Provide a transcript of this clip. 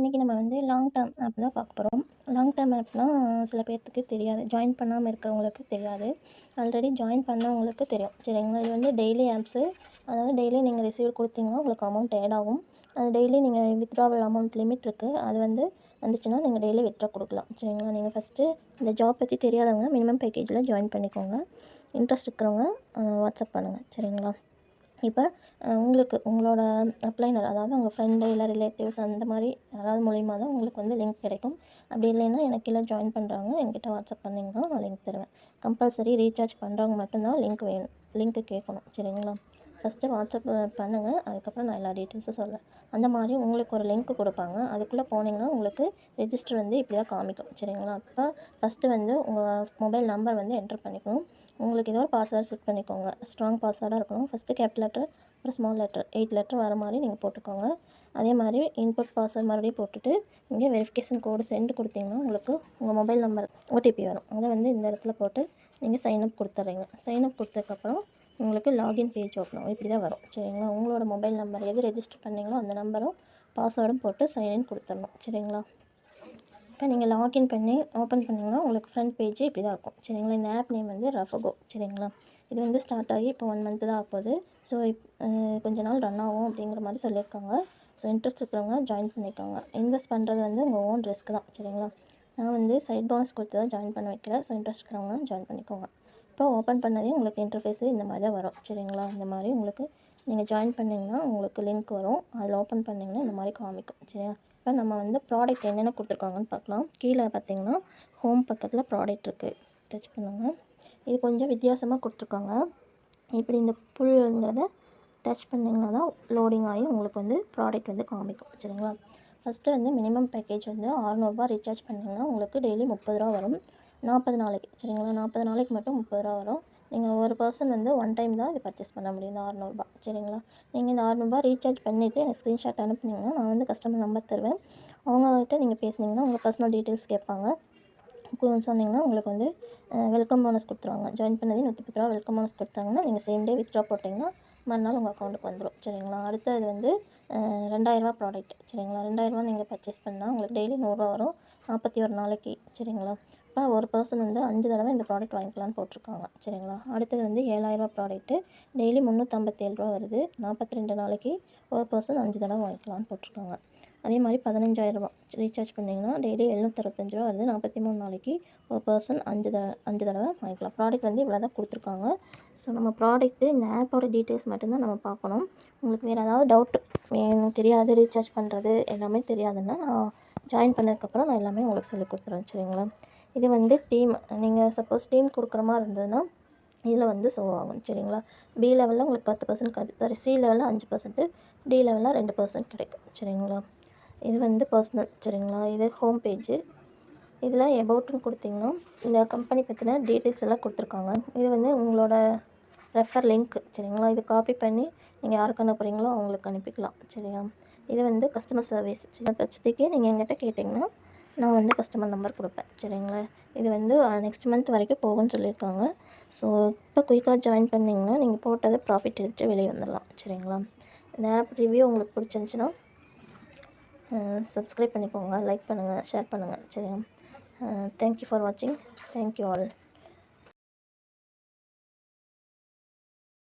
இன்றைக்கி நம்ம வந்து லாங் டேர்ம் ஆப் தான் பார்க்க போகிறோம். லாங் டேர்ம் ஆப்னால் சில பேர்த்துக்கு தெரியாது, ஜாயின் பண்ணாமல் இருக்கிறவங்களுக்கு தெரியாது. ஆல்ரெடி ஜாயின் பண்ணவங்களுக்கு தெரியும். சரிங்களா? இது வந்து டெய்லி ஆப்ஸு. அதாவது டெய்லி நீங்கள் ரிசீவ் கொடுத்தீங்கன்னா உங்களுக்கு அமௌண்ட் ஆட் ஆகும். அது டெய்லி நீங்கள் வித்ட்ராவல் அமௌண்ட் லிமிட் இருக்குது. அது வந்து வந்துச்சுன்னா நீங்கள் டெய்லி வித்ட்ரா கொடுக்கலாம். சரிங்களா? நீங்கள் ஃபஸ்ட்டு இந்த ஜாப் பற்றி தெரியாதவங்க மினிமம் பேக்கேஜில் ஜாயின் பண்ணிக்கோங்க. இன்ட்ரெஸ்ட் இருக்கிறவங்க வாட்ஸ்அப் பண்ணுங்கள். சரிங்களா? இப்போ உங்களுக்கு உங்களோட அப்ளைனர், அதாவது உங்கள் ஃப்ரெண்டு இல்லை ரிலேட்டிவ்ஸ் அந்த மாதிரி யாராவது மூலிமா தான் உங்களுக்கு வந்து லிங்க் கிடைக்கும். அப்படி இல்லைன்னா எனக்கு கீழே ஜாயின் பண்ணுறவங்க என்கிட்ட வாட்ஸ்அப் பண்ணிங்கன்னா நான் லிங்க் தருவேன். கம்பல்சரி ரீசார்ஜ் பண்ணுறவங்க மட்டும்தான் லிங்க் வேணும், லிங்க்கு கேட்கணும். சரிங்களா? ஃபஸ்ட்டு வாட்ஸ்அப் பண்ணுங்கள், அதுக்கப்புறம் நான் எல்லா டீட்டெயில்ஸும் சொல்கிறேன். அந்த மாதிரி உங்களுக்கு ஒரு லிங்க் கொடுப்பாங்க. அதுக்குள்ளே போனீங்கன்னா உங்களுக்கு ரெஜிஸ்டர் வந்து இப்படி தான் காமிக்கும். சரிங்களா? அப்போ ஃபஸ்ட்டு வந்து உங்கள் மொபைல் நம்பர் வந்து என்டர் பண்ணிக்கணும். உங்களுக்கு ஏதோ ஒரு பாஸ்வேர்ட் செட் பண்ணிக்கோங்க. ஸ்ட்ராங் பாஸ்வேர்டாக இருக்கணும். ஃபஸ்ட்டு கேபிட்டல் லெட்டர் அப்புறம் ஸ்மால் லெட்டர் 8 லெட்டர் வர மாதிரி நீங்கள் போட்டுக்கோங்க. அதே மாதிரி இன்புட் பாஸ்வேர்ட் மறுபடியும் போட்டுட்டு இங்கே வெரிஃபிகேஷன் கோடு சென்ட் கொடுத்தீங்கன்னா உங்களுக்கு உங்கள் மொபைல் நம்பர் ஓடிபி வரும். அதை வந்து இந்த இடத்துல போட்டு நீங்கள் சைன்அப் கொடுத்துட்றீங்க. சைன்அப் கொடுத்ததுக்கப்புறம் உங்களுக்கு லாகின் பேஜ் ஓப்பன் ஆகும். இப்படி தான் வரும். சரிங்களா? உங்களோட மொபைல் நம்பர் எது ரெஜிஸ்டர் பண்ணீங்களோ அந்த நம்பரும் பாஸ்வேர்டும் போட்டு சைன்இன் கொடுத்துடணும். சரிங்களா? இப்போ நீங்கள் லாகின் பண்ணி ஓப்பன் பண்ணிங்கன்னா உங்களுக்கு ஃப்ரண்ட் பேஜ் இப்படி தான் இருக்கும். சரிங்களா? இந்த ஆப் நேம் வந்து ரஃபகோ. சரிங்களா? இது வந்து ஸ்டார்ட் ஆகி இப்போ 1 மந்த்து தான் ஆகுது. ஸோ கொஞ்ச நாள் ரன் ஆகும் அப்படிங்கிற மாதிரி சொல்லியிருக்காங்க. ஸோ இன்ட்ரெஸ்ட் இருக்கிறவங்க ஜாயின் பண்ணிக்கோங்க. இன்வெஸ்ட் பண்ணுறது வந்து உங்கள் ஓன் ரிஸ்க் தான். சரிங்களா? நான் வந்து சைட் போனஸ் கொடுத்து தான் ஜாயின் பண்ண வைக்கிறேன். ஸோ இன்ட்ரெஸ்ட் இருக்கிறவங்க ஜாயின் பண்ணிக்கோங்க. இப்போ ஓப்பன் பண்ணதே உங்களுக்கு இன்டர்ஃபேஸு இந்த மாதிரி தான் வரும். சரிங்களா? இந்த மாதிரி உங்களுக்கு நீங்கள் ஜாயின் பண்ணிங்கன்னா உங்களுக்கு லிங்க் வரும். அதில் ஓப்பன் பண்ணிங்கன்னா இந்த மாதிரி காமிக்கும். சரியா? இப்போ நம்ம வந்து ப்ராடக்ட் என்னென்ன கொடுத்துருக்காங்கன்னு பார்க்கலாம். கீழே பார்த்தீங்கன்னா ஹோம் பக்கத்தில் ப்ராடக்ட் இருக்குது, டச் பண்ணுங்கள். இது கொஞ்சம் வித்தியாசமாக கொடுத்துருக்காங்க. இப்படி இந்த புல்லுங்கிறத டச் பண்ணிங்கன்னா தான் லோடிங் ஆகி உங்களுக்கு வந்து ப்ராடக்ட் வந்து காமிக்கும். சரிங்களா? ஃபஸ்ட்டு வந்து மினிமம் பேக்கேஜ் வந்து 600 ரூபா ரீசார்ஜ் பண்ணிங்கன்னா உங்களுக்கு டெய்லி 30 ரூபா வரும். 40 நாளைக்கு. சரிங்களா? 40 நாளைக்கு மட்டும் 30 ரூபா வரும். நீங்கள் ஒரு பர்சன் வந்து ஒன் டைம் தான் இது பர்ச்சேஸ் பண்ண முடியும், இந்த 600 ரூபா. சரிங்களா? நீங்கள் இந்த 600 ரூபா ரீசார்ஜ் பண்ணிவிட்டு எனக்கு ஸ்க்ரீன்ஷாட் அனுப்புனீங்கன்னா நான் வந்து கஸ்டமர் நம்பர் தருவேன். அவங்ககிட்ட நீங்கள் பேசுனீங்கன்னா உங்கள் பர்சனல் டீட்டெயில்ஸ் கேட்பாங்க. சொன்னீங்கன்னா உங்களுக்கு வந்து வெல்கம் போனஸ் கொடுத்துருவாங்க. ஜாயின் பண்ணதே 110 ரூபா வெல்கம் போனஸ் கொடுத்தாங்கன்னா நீங்கள் சேம் டே வித்ட்ரா போட்டிங்கன்னா மறுநாள் உங்கள் அக்கௌண்ட்டுக்கு வந்துடும். சரிங்களா? அடுத்தது வந்து 2000 ரூபா ப்ராடக்ட். சரிங்களா? 2000 ரூபா நீங்கள் பர்ச்சேஸ் பண்ணால் உங்களுக்கு டெய்லி 100 ரூபா வரும், 41 நாளைக்கு. சரிங்களா? இப்போ ஒரு பர்சன் வந்து 5 தடவை இந்த ப்ராடக்ட் வாங்கிக்கலான்னு போட்டிருக்காங்க. சரிங்களா? அடுத்தது வந்து 7000 ரூபா ப்ராடக்ட்டு டெய்லி 357 ரூபா வருது, 42 நாளைக்கு ஒரு பர்சன் 5 தடவை வாங்கிக்கலான்னு போட்டிருக்காங்க. அதே மாதிரி 15000 ரூபா ரீசார்ஜ் பண்ணிங்கன்னா டெய்லி 765 ரூபா வருது, 43 நாளைக்கு ஒரு பர்சன் 5 தடவை வாங்கிக்கலாம். ப்ராடக்ட் வந்து இவ்வளோ தான் கொடுத்துருக்காங்க. ஸோ நம்ம ப்ராடக்ட்டு இந்த ஆப்போட டீட்டெயில்ஸ் மட்டும்தான் நம்ம பார்க்கணும். உங்களுக்கு வேறு ஏதாவது டவுட், எனக்கு தெரியாது ரீசார்ஜ் பண்ணுறது எல்லாமே தெரியாதுன்னா நான் ஜாயின் பண்ணதுக்கப்புறம் நான் எல்லாமே உங்களுக்கு சொல்லி கொடுத்துருவேன். சரிங்களா? இது வந்து டீம், நீங்கள் சப்போஸ் டீம் கொடுக்குற மாதிரி இருந்ததுன்னா இதில் வந்து ஷோ ஆகும். சரிங்களா? பி லெவலில் உங்களுக்கு 10% சி லெவலில் 5%, டி லெவலில் 2% கிடைக்கும். சரிங்களா? இது வந்து பர்சனல். சரிங்களா? இது ஹோம் பேஜு. இதில் எபவுட்னு கொடுத்திங்கன்னா இந்த கம்பெனி பற்றின டீட்டெயில்ஸ் எல்லாம் கொடுத்துருக்காங்க. இது வந்து உங்களோட ரெஃபர் லிங்க். சரிங்களா? இது காப்பி பண்ணி நீங்கள் யாருக்கு அனுப்புகிறீங்களோ அவங்களுக்கு அனுப்பிக்கலாம். சரியா? இது வந்து கஸ்டமர் சர்வீஸ். சில பட்சத்துக்கு நீங்கள் எங்கிட்ட கேட்டிங்கன்னா நான் வந்து கஸ்டமர் நம்பர் கொடுப்பேன். சரிங்களா? இது வந்து நெக்ஸ்ட் மந்த் வரைக்கும் போகும்னு சொல்லியிருக்காங்க. ஸோ இப்போ குயிக்காக ஜாயின் பண்ணிங்கன்னா நீங்கள் போட்டதை ப்ராஃபிட் எடுத்துகிட்டு வெளியே வந்துடலாம். சரிங்களா? இந்த ஆப் ரிவ்யூ உங்களுக்கு பிடிச்சிருந்துச்சின்னா சப்ஸ்கிரைப் பண்ணிக்கோங்க, லைக் பண்ணுங்கள், ஷேர் பண்ணுங்கள். சரியா? தேங்க்யூ ஃபார் வாட்சிங். Thank you all.